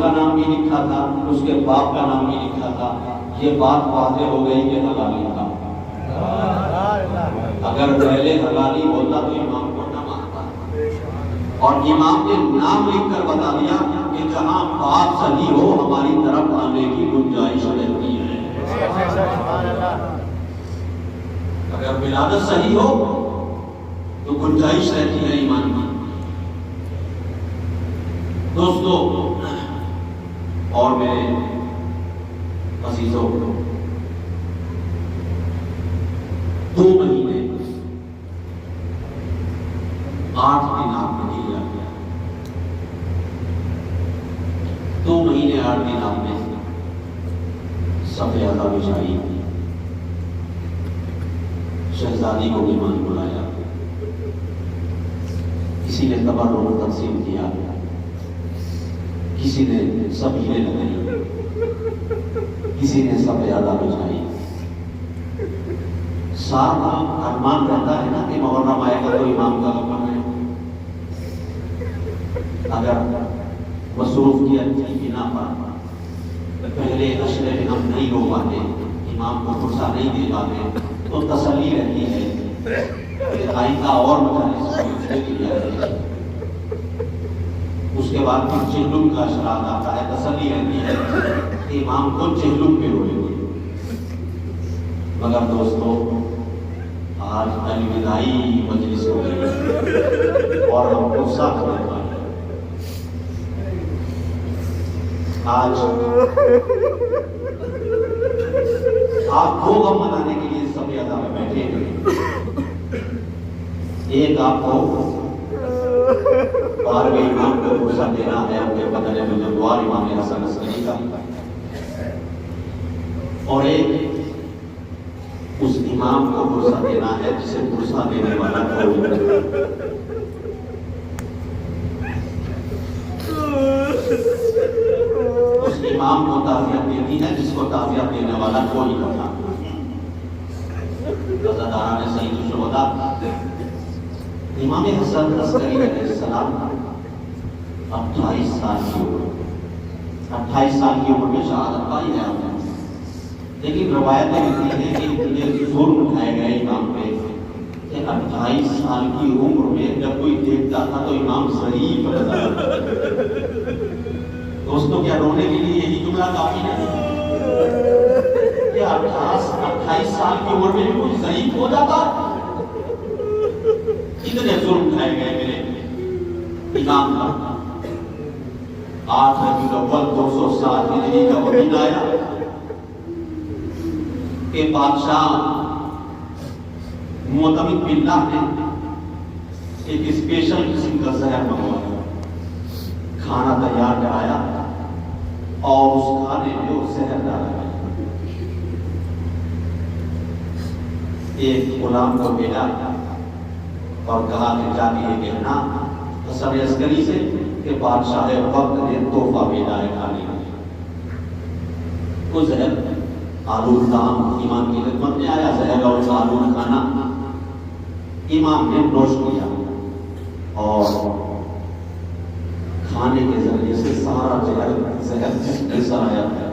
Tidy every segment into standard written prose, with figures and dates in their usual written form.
کا نام بھی لکھا تھا، اس کے باپ کا نام بھی لکھا تھا۔ یہ بات واضح ہو گئی کہ حلالی تھا۔ اگر پہلے حلالی ہوتا تو امام کو نہ مانتا، اور امام نے نام لکھ کر بتا دیا کہ جہاں باپ صحیح ہو ہماری طرف آنے کی گنجائش رہتی ہے۔ اگر ولادت صحیح ہو تو گنجائش رہتی ہے ایمان کی۔ دوستو اور میرے عزیزوں، 2 مہینے 8 دن آپ نے دیا گیا، 2 مہینے 8 دن آپ نے صفحہ اعلیٰ بچھائی، شہزادی کو مہمان بلایا، کسی نے تبرک تقسیم کیا، کسی نے سبیلیں لگائی، کسی نے صفحہ اعلیٰ بچھائی۔ سارا ارمان رہتا ہے نا کہ محرم آئے گا تو امام کا حکم ہے۔ اگر مصروفیت کی بنا پر پہلے اشرے میں ہم نہیں رو پاتے، امام کو فرصہ نہیں دے پاتے، تو تسلی رہتی ہے کہ آئندہ اور مجالس کیا جائے۔ اس کے بعد پھر چہلم کا اشراق آتا ہے، تسلی رہتی ہے کہ امام کو چہلم پہ روئے گے۔ مگر دوستو آج الوداعی مجلس ہو گئی اور ہم کو ساتھ رہے ہیں۔ آج آپ 2 غم منانے کے لیے سب ادا میں بیٹھے ہیں۔ ایک آپ کو بارہویں امام کو فرصہ دینا ہے اپنے بدن بزرگوار امام حسن عسکری کا، اور ایک اس امام کو فرصہ دینا ہے جسے فرصہ دینے والا کوئی نہیں۔ اس امام کو تعزیت دینی ہے جس کو تعزیت دینے والا کوئی نہیں تھا۔ عزاداران سید الشہداء امام حسن عسکری علیہ السلام 28 سال کی عمر میں شہادت پائی ہے آپ نے، لیکن روایتیں لکھتی ہیں کہ اتنے ظلم اٹھائے گئے امام پہ کہ 28 سال کی عمر میں جب کوئی دیکھتا تھا تو امام ضعیف نظر آتا۔ دوستوں کیا رونے کے لیے یہی جملہ کافی نہیں کہ 28 سال کی عمر میں کوئی ضعیف ہو جاتا؟ اتنے ظلم اٹھائے گئے میرے امام کا۔ 8 ربیع الاول 207 ہجری کا وہ دن آیا کہ بادشاہ معتمد باللہ نے ایک اسپیشل قسم کا زہر منگوایا، کھانا تیار کرایا اور اس کھانے میں وہ زہر ڈالا گیا۔ ایک غلام کو بھیجا اور کہا کہ جا کے یہ کہنا حسن عسکری سے کہ بادشاہ وقت نے تحفہ بھیجا ہے کھانے کا۔ وہ زہر آلود طعام امام کی خدمت میں آیا، زہر اور آلود کھانا امام نے نوش کیا، اور کھانے کے ذریعے سے سارا زہر جسم میں سرایا ہے۔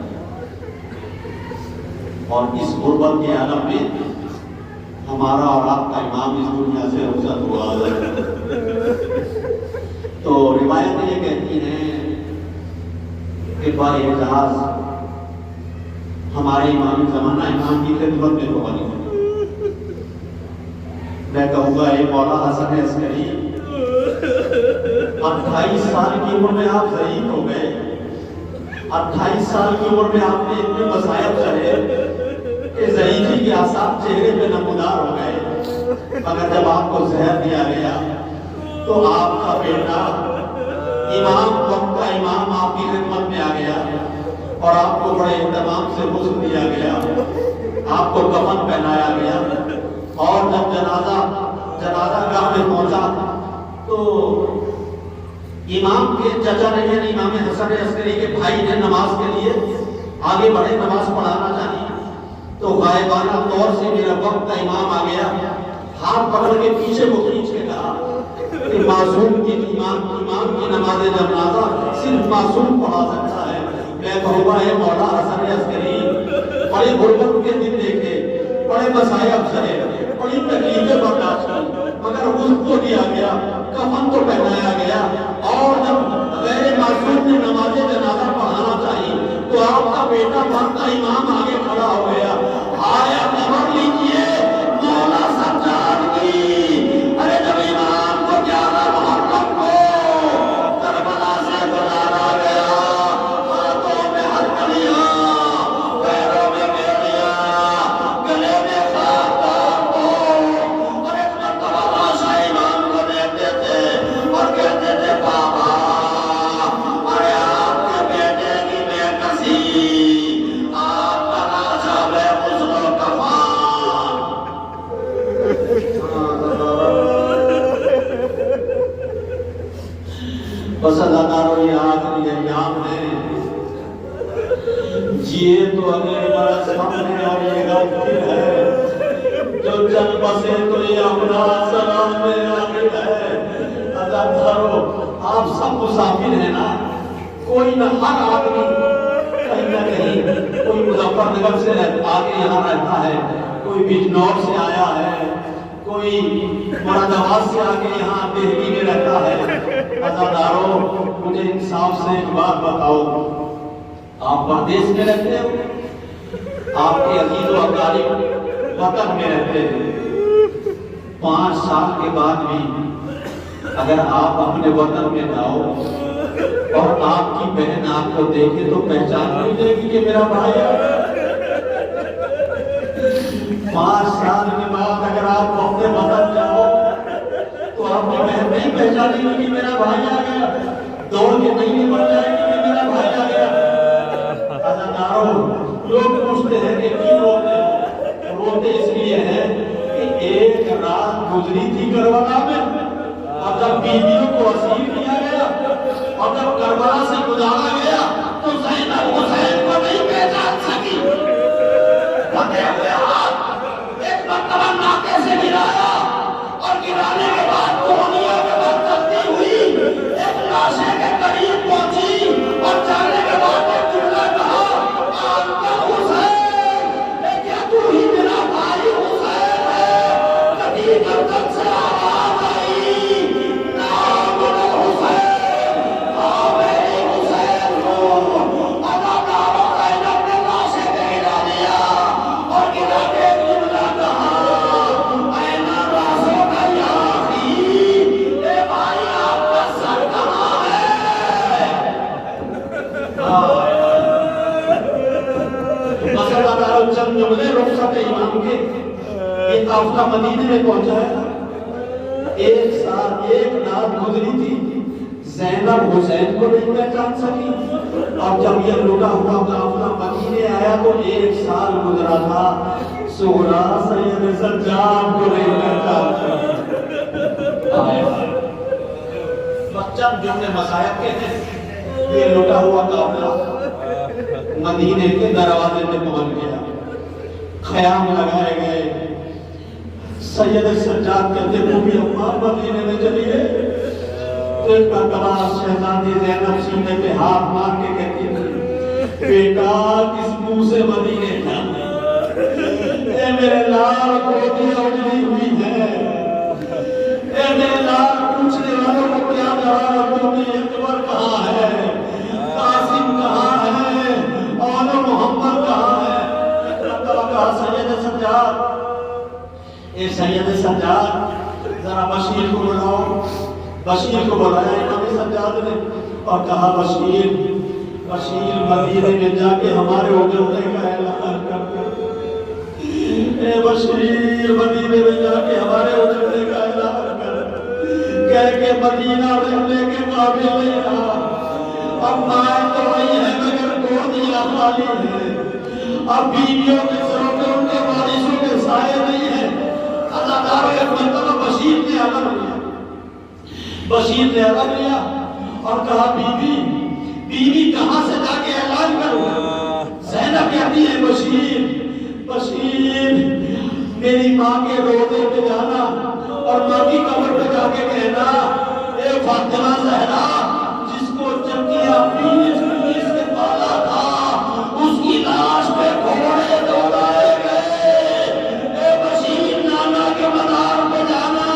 اور اس غربت کے عالم میں ہمارا اور آپ کا امام اس دنیا سے رخصت ہوا ہے۔ تو روایتیں یہ کہتی ہیں کہ بارے اعجاز ہمارے امام زمانہ امام کی خدمت میں تو بنی ہے۔ میں کہوں گا اے مولا حسن عسکری، 28 سال کی عمر میں آپ ضعیف ہو گئے، 28 سال کی عمر میں آپ نے اتنے مصائب چڑھے کہ ضعیفی کے آثار چہرے پہ نمودار ہو گئے، مگر جب آپ کو زہر دیا گیا تو آپ کا بیٹا امام وقت کا امام آپ کی خدمت میں آ گیا اور آپ کو بڑے اہتمام سے غسل دیا گیا، آپ کو کفن پہنایا گیا، اور جب جنازہ گاہ میں پہنچا تو امام کے چچا نے یعنی امام حسن عسکری کے بھائی نے نماز کے لیے آگے بڑھے، نماز پڑھانا چاہیے، تو غائبانہ طور سے میرا وقت کا امام آ گیا، ہاتھ پکڑ کے پیچھے کو کھینچ کے کہا کہ معصوم کی امام کی نماز جنازہ صرف معصوم پڑھا سکتا ہے۔ میں کہوں ہے مولا حسن عسکری بڑے غربت کے دن دیکھے، بڑے مصائب سہے، بڑی تکلیفیں برداشت کی، مگر اس کو دیا گیا، کفن کو پہنایا گیا، اور جب غیر معصوم نے نماز جنازہ پڑھانا چاہی تو آپ کا بیٹا بنتا امام آگے کھڑا ہو گیا۔ آیا خبر لیجئے مولا سجاد کی، ارے جب امام کو 11 محرم کو کربلا سے بلایا گیا، ہاتھوں میں ہتھکڑیاں، پیروں میں بیڑیاں، گلے میں خاکدار کو، اور ایک مرتبہ بادشاہ امام کو دیکھتے تھے اور کہتے تھے بابا ارے آپ کے بیٹے کی بے کسی، آپ کا راجہ بے غسل و کفان۔ بس اللہ تعالیٰ یہ آخری ایام ہے، جیے تو اگلے برس ہم نے، اور یہ غفلت ہے جو چل بسے تو یہ اپنا سلام میں آخر ہے۔ اللہ تعالیٰ آپ سب مسافر ہیں نا، کوئی نہ، ہر آدمی کہیں نہ کہیں، کوئی مظفر نگر سے آگے یہاں رہتا ہے، کوئی بجنور سے آیا ہے، کوئی مراد آباد سے آگے یہاں دہلی میں رہتا ہے۔ عزادارو مجھے انصاف سے ایک بات بتاؤ، آپ پردیس میں رہتے ہو، آپ کے عزیز و اقارب وطن میں رہتے ہیں، 5 سال کے بعد بھی اگر آپ اپنے وطن میں جاؤ اور آپ کی بہن آپ کو دیکھے تو پہچان نہیں دے گی کہ میرا بھائی ہے۔ 5 سال کے بعد اگر آپ اپنے وطن جاؤ تو آپ کی بہن نہیں پہچانے گی کہ میرا بھائی آ گیا، دوڑ کے نہیں بڑھ جائے گی کہ میرا بھائی آ گیا۔ لوگ پوچھتے ہیں کہ کیوں روتے ہو؟ روتے اس لیے ہیں کہ ایک رات گزری تھی کربلا میں، اور جب بیویوں کو اسیر کیا گیا اور جب کربلا سے گزارا گیا تو زینب حسین کو نہیں پہچان سکی۔ بندے ہوئے ہاتھ ایک مرتبہ ناکے سے گرایا، اور گرانے کے بعد کوہنیوں کے بعد چلتی ہوئی ایک لاشے کے قریب پہنچی، اور جانے کے بعد ایک جملہ کہا، آنکا حسین، کیا تو ہی میرا بھائی حسین ہے؟ کبھی گردن سے آواز آئی، نام حسین، ہاں میں حسین ہوں۔ اداکاروں زینب نے لاشے پہ گرا دیا، اور گرا کے ایک جملہ کہا، این رازوں کا یا اخی، اے بھائی آپ کا سر کہاں ہے؟ مسئلہ دارو چند جملے رخصت امام کے، یہ قافلہ مدینے میں پہنچا ہے، 1 سال 1 رات گزری تھی، زینب حسین کو نہیں پہچان سکی، اور جب یہ لٹا ہوا قافلہ مدینے آیا تو 1 سال گزرا تھا، سغرا سید سجاد کو نہیں پہچان سکی۔ چند جملے مصائب کے ہیں، یہ لٹا ہوا قافلہ مدینے کے دروازے میں پہنچ گیا، خیام لگائے گئے، سید سجاد کہتے وہ بھی امام مدینے میں چلی گئے۔ ایک مرتبہ شہزادی زینب سینے پہ ہاتھ مار کے کہتی تھی، بیٹا کس منہ سے مدینے جانا، اے میرے لال کوٹیاں اجڑی ہوئی ہے، اے میرے لال پوچھنے والوں کو کیا جواب دوں گی، اکبر کہاں ہے، قاسم کہاں ہے، اور محمد کہاں ہے؟ کہا سید سجاد، اے سید سجاد ذرا بشیر کو بلاؤ۔ بشیر کو بلایا امام سجاد نے اور کہا بشیر مدینے میں جا کے ہمارے اجڑنے کا اعلان کر، اے بشیر مدینے میں جا کے ہمارے اجڑنے کا اعلان کر، کہہ کے مدینہ رہنے کے قابل نہیں رہا، اب مائیں تو نہیں ہے مگر گودیاں خالی ہیں، اب بیویوں کے سروں پہ ان کے وارثوں کے سائے نہیں ہیں۔ اللہ تعالیٰ ایک مرتبہ بشیر نے عدم لیا اور کہا بیوی کہاں سے جا کے اعلان کروں؟ زینب کہتی ہے بشیر میری ماں کے روضے پہ جانا اور ماں کی قبر پہ جا کے کہنا، اے فاطمہ زہرا جس کو جنتی نے اپنی جس کے پالا تھا اس کی لاش پہ گھوڑے دوڑائے گئے. اے بشیر نانا کے مزار پہ جانا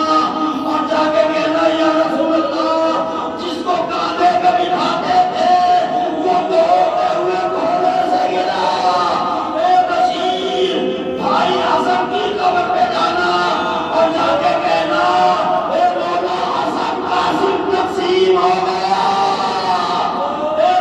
اور جا کے کہنا یا رسول اللہ جس کو کاندھے پہ بٹھاتے تھے وہ دوڑتے ہوئے گھوڑے سے گرا. اے بشیر بھائی حسن کی قبر پہ جانا اور جا کے کہنا اے مولا حسن قاسم تقسیم ہو گیا. اے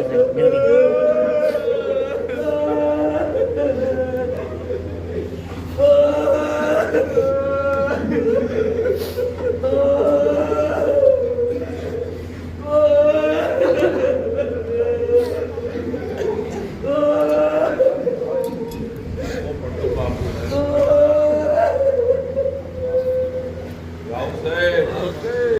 پھر مل گئی